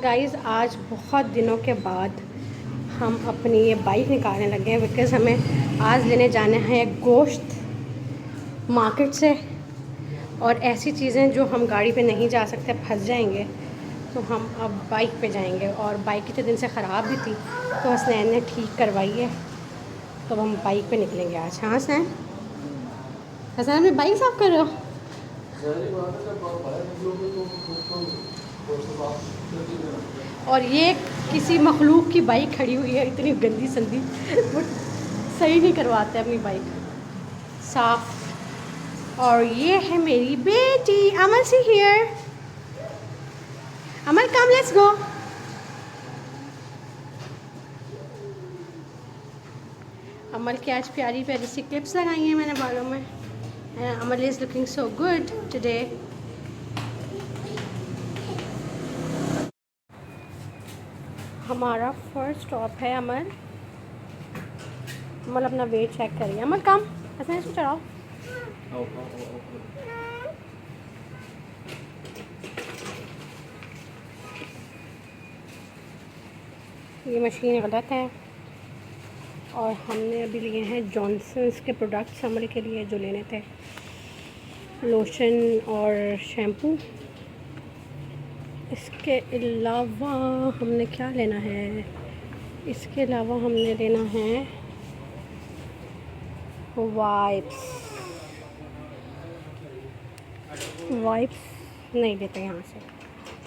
Guys आज बहुत दिनों के बाद हम अपनी ये बाइक निकालने लगे हैं बिकॉज़ हमें आज लेने जाना है गोश्त मार्केट से और ऐसी चीज़ें जो हम गाड़ी पे नहीं जा सकते, फंस जाएंगे, तो हम अब बाइक पे जाएंगे। और बाइक कितने दिन से ख़राब भी थी तो हसनैन ने ठीक करवाई है, तो हम बाइक पे निकलेंगे आज। हाँ हसनैन, हसनैन में बाइक साफ़ कर रहे हो? और ये किसी मखलूक की बाइक खड़ी हुई है, इतनी गंदी संदी, वो सही नहीं करवाते अपनी बाइक साफ। और ये है मेरी बेटी अमल see here. Amal come, let's go. अमल की आज प्यारी प्यारी सी क्लिप्स लगाई हैं मैंने बालों में। Amal is looking so good today. हमारा फर्स्ट स्टॉप है अमल। अमल अपना वेट चेक करिए। अमल कम, ऐसे इसको चढ़ाओ। ये मशीन गलत है और हमने अभी लिए हैं जॉनसन्स के प्रोडक्ट्स अमल के लिए जो लेने थे, लोशन और शैम्पू। इसके अलावा हमने क्या लेना है? इसके अलावा हमने लेना है वाइप्स नहीं लेते यहाँ से।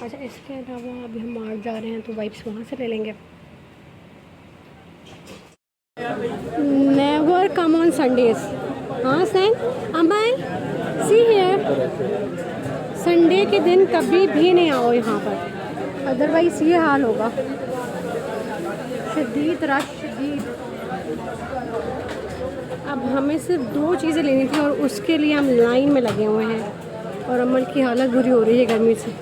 अच्छा, इसके अलावा अभी हम बाहर जा रहे हैं तो वाइप्स वहाँ से ले लेंगे। Never come on Sundays. हाँ सैन, अमल सी हियर, संडे के दिन कभी भी नहीं आओ यहाँ पर, अदरवाइज़ ये हाल होगा। शदीद रश, शदीद। अब हमें सिर्फ 2 चीज़ें लेनी थी और उसके लिए हम लाइन में लगे हुए हैं और अमल की हालत बुरी हो रही है गर्मी से।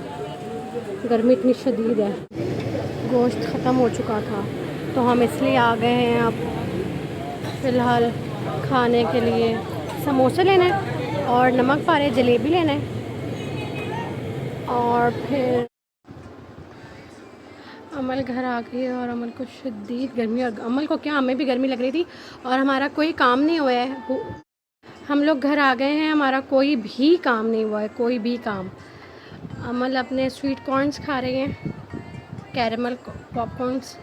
गर्मी इतनी शदीद है। गोश्त ख़त्म हो चुका था तो हम इसलिए आ गए हैं अब फ़िलहाल खाने के लिए। समोसे लेना है और नमक पारे जलेबी लेना है। और फिर अमल घर आ गई और अमल को शदीद गर्मी, और अमल को क्या, हमें भी गर्मी लग रही थी और हमारा कोई काम नहीं हुआ है। हम लोग घर आ गए हैं, हमारा कोई भी काम नहीं हुआ है, कोई भी काम। अमल अपने स्वीट कॉर्न्स खा रही हैं, कैरेमल पॉपकॉर्न्स,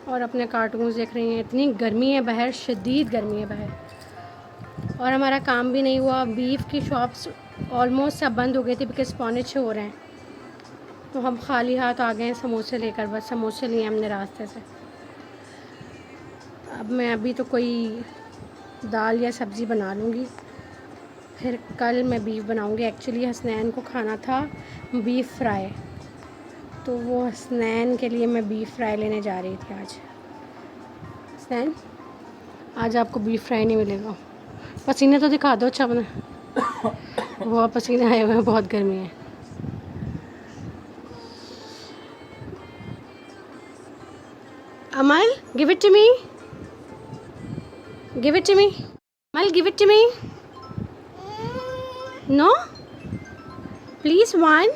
और अपने कार्टून्स देख रही हैं। इतनी गर्मी है बाहर, शदीद गर्मी है बाहर। और हमारा काम भी नहीं हुआ। बीफ की शॉप्स ऑलमोस्ट सब बंद हो गई थी बिकॉज़ 5:45 हो रहे हैं, तो हम खाली हाथ आ गए हैं समोसे लेकर। बस समोसे लिए हमने रास्ते से। अब मैं अभी तो कोई दाल या सब्ज़ी बना लूँगी, फिर कल मैं बीफ बनाऊँगी। एक्चुअली हसनैन को खाना था बीफ फ्राई, तो वो हसनैन के लिए मैं बीफ फ्राई लेने जा रही थी आज। हसनैन, आज आपको बीफ फ्राई नहीं मिलेगा। पसीने तो दिखा दो। अच्छा अपने बहुत पसीने आए हुए हैं, बहुत गर्मी है। Amal, give it to me, give it to me. Amal, give it to me. No please, one.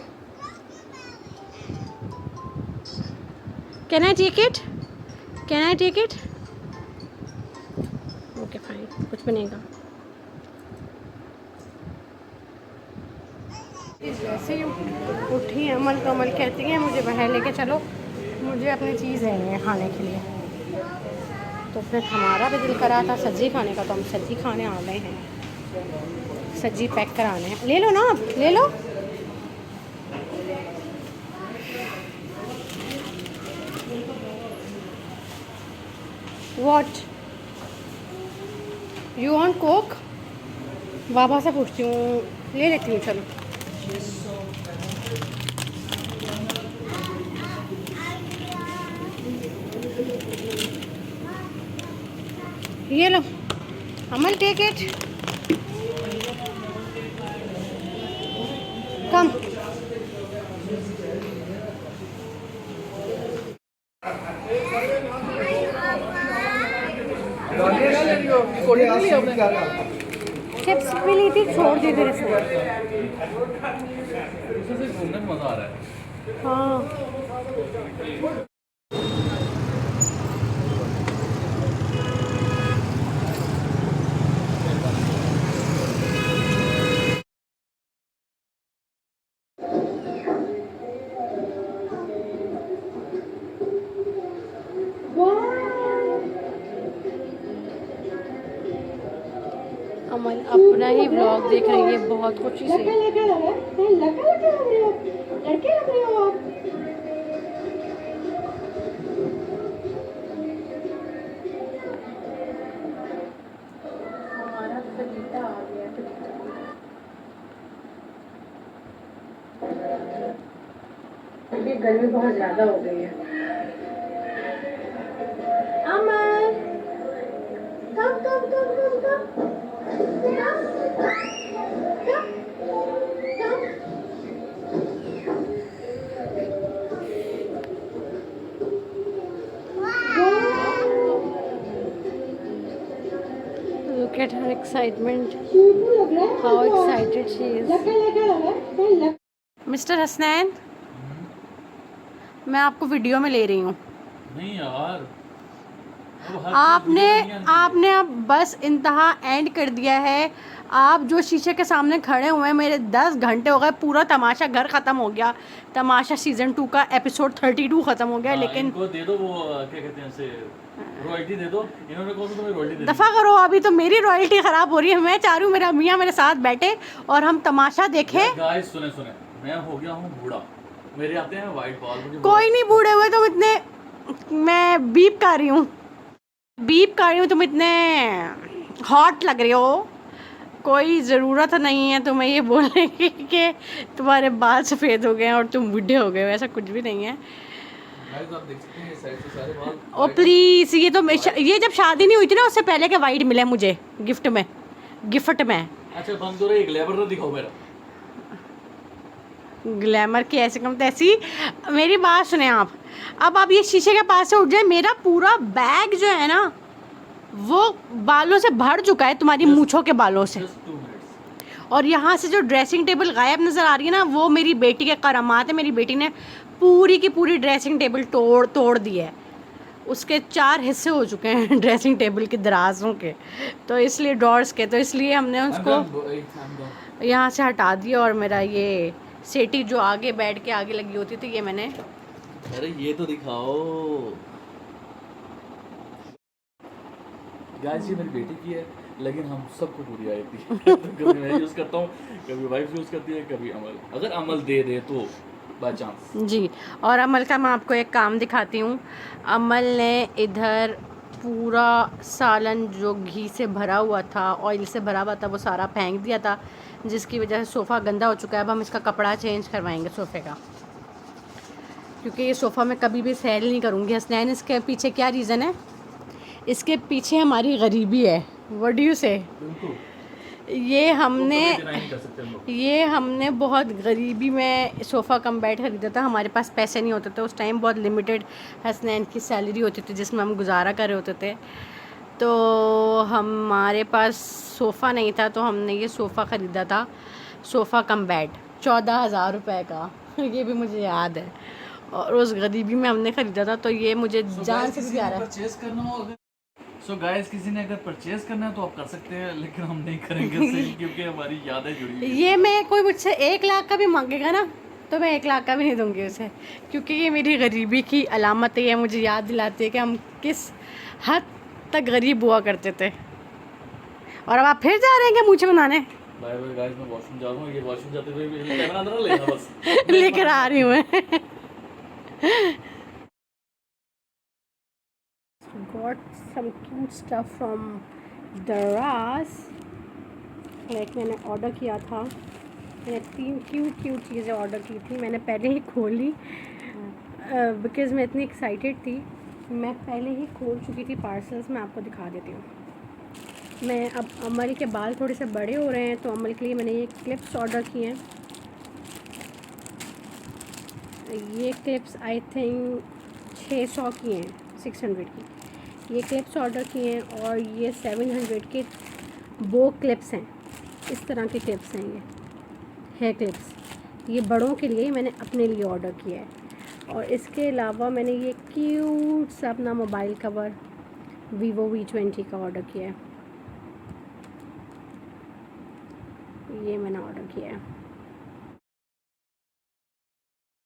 Can I take it, can I take it? Okay fine, कुछ बनेगा। जैसे ही उठी अमल तो अमल कहती है मुझे बाहर लेके चलो, मुझे अपनी चीज़ लेनी है खाने के लिए। तो फिर हमारा भी दिल करा था सब्ज़ी खाने का, तो हम सब्ज़ी खाने आ गए हैं। सब्ज़ी पैक कराने हैं। ले लो ना, आप ले लो। What you want coke? बाबा से पूछती हूँ, ले लेती हूँ। चलो ये लो Amal, take it, come. Chips भी ली थी, छोड़ दी थी इसमें। घूमने में मजा आ रहा है। हाँ अमन अपना ही व्लॉग देख रही है बहुत खुशी से। हमारा खलीटा आ गया। क्योंकि गर्मी बहुत ज़्यादा हो गई है। अमन कम कम कम कम कम Look at her excitement. How excited she is. Mister Hasnain, मैं आपको वीडियो में ले रही हूँ। नहीं यार, आपने अब बस इंतहा एंड कर दिया है। आप जो शीशे के सामने खड़े हुए हैं, मेरे 10 घंटे हो गए, पूरा तमाशा घर ख़त्म हो गया। तमाशा सीज़न 2 का एपिसोड 32 ख़त्म हो गया। लेकिन इनको दे दो वो क्या कहते हैं उसे, रॉयल्टी दे दो। इन्होंने कौन सा तुम्हें रॉयल्टी दे दी? दफ़ा करो, अभी तो मेरी रॉयल्टी ख़राब हो रही है। मैं चाह रही हूँ मेरा मियाँ मेरे साथ बैठे और हम तमाशा देखें। गाइस सुने, मैं हो गया हूँ बूढ़ा, मेरे आते हैं वाइट बॉल। कोई नहीं बूढ़े हुए तुम इतने, मैं बीप कर रही हूँ, तुम इतने हॉट लग रहे हो। कोई ज़रूरत नहीं है तुम्हें ये बोलने की कि तुम्हारे बाल सफ़ेद हो गए हैं और तुम बूढ़े हो गए हो, ऐसा कुछ भी नहीं है। आप देख सकते हैं साइड से सारे बाल। ओ प्लीज़, ये जब शादी नहीं हुई थी ना, उससे पहले के वाइट मिले मुझे गिफ्ट में। अच्छा बंद करो, एक ग्लैमर ना दिखाओ मेरा। ग्लैमर की ऐसे कम तैसी। मेरी बात सुने आप, अब आप ये शीशे के पास से उठ जाए। मेरा पूरा बैग जो है ना, वो बालों से भर चुका है, तुम्हारी मूंछों के बालों से। और यहाँ से जो ड्रेसिंग टेबल गायब नज़र आ रही है ना, वो मेरी बेटी के करामात है। मेरी बेटी ने पूरी की पूरी ड्रेसिंग टेबल तोड़ दी है। उसके 4 हिस्से हो चुके हैं ड्रेसिंग टेबल के दराजों के, तो इसलिए ड्रॉर्स के, तो इसलिए हमने उसको यहाँ से हटा दिया। और मेरा ये सेटी जो आगे बेड के आगे लगी होती थी, ये मैंने, अरे ये तो दिखाओ गाइस, ये मेरी बेटी की है, लेकिन हम सबको पूरी आई थी। कभी मैं यूज़ करता हूँ, कभी वाइफ यूज़ करती है, कभी अमल, अगर अमल दे दे तो बाय चांस जी। और अमल का मैं आपको एक काम दिखाती हूँ। अमल ने इधर पूरा सालन जो घी से भरा हुआ था, ऑयल से भरा हुआ था, वो सारा फेंक दिया था, जिसकी वजह से सोफ़ा गंदा हो चुका है। अब हम इसका कपड़ा चेंज करवाएंगे सोफ़े का, क्योंकि ये सोफ़ा मैं कभी भी सेल नहीं करूँगी। हसनैन, इसके पीछे क्या रीज़न है? इसके पीछे हमारी गरीबी है। व्हाट डू यू से? ये हमने बहुत गरीबी में सोफ़ा कम बेड ख़रीदा था। हमारे पास पैसे नहीं होते थे उस टाइम, बहुत लिमिटेड हसनैन की सैलरी होती थी जिसमें हम गुजारा कर रहे होते थे। तो हमारे पास सोफ़ा नहीं था, तो हमने ये सोफ़ा ख़रीदा था, सोफ़ा कम बेड, 14,000 रुपये का। ये भी मुझे याद है, और उस गरीबी में हमने ख़रीदा था। तो ये मुझे जान से भी प्यारा है। सो गाइस, किसी ने अगर परचेज करना है तो आप कर सकते हैं, लेकिन हम नहीं करेंगे सेल, क्योंकि हमारी यादें जुड़ी हुई हैं। ये मैं, कोई मुझसे 1 लाख का भी मांगेगा ना, तो मैं 1 लाख का भी नहीं दूंगी उसे, क्योंकि ये मेरी गरीबी की अलामत है। ये मुझे याद दिलाती है कि हम किस हद तक गरीब हुआ करते थे। और अब आप फिर जा रहे हैं क्या मूंछें बनाने? बाय बाय गाइस, मैं वॉशरूम जा रहा हूँ। ये वॉशरूम जाते हुए कैमरा अंदर ना लेना बस। लेकर आ रही हूँ मैं। Got some cute stuff from Daraz. Like मैंने ऑर्डर किया था, मैंने 3 क्यूट चीज़ें ऑर्डर की थी। मैंने पहले ही खोल ली, बिकॉज़ मैं इतनी एक्साइटेड थी। मैं पहले ही खोल चुकी थी पार्सल्स। मैं आपको दिखा देती हूँ। मैं अब, अमल के बाल थोड़े से बड़े हो रहे हैं, तो अमल के लिए मैंने ये क्लिप्स ऑर्डर किए हैं। ये क्लिप्स आई थिंक 600 की हैं, 600 की ये क्लिप्स ऑर्डर किए हैं। और ये 700 के बो क्लिप्स हैं। इस तरह के क्लिप्स हैं, ये हेयर क्लिप्स। ये बड़ों के लिए मैंने अपने लिए ऑर्डर किया है। और इसके अलावा मैंने ये क्यूट सा अपना मोबाइल कवर Vivo V20 का ऑर्डर किया है, ये मैंने ऑर्डर किया है।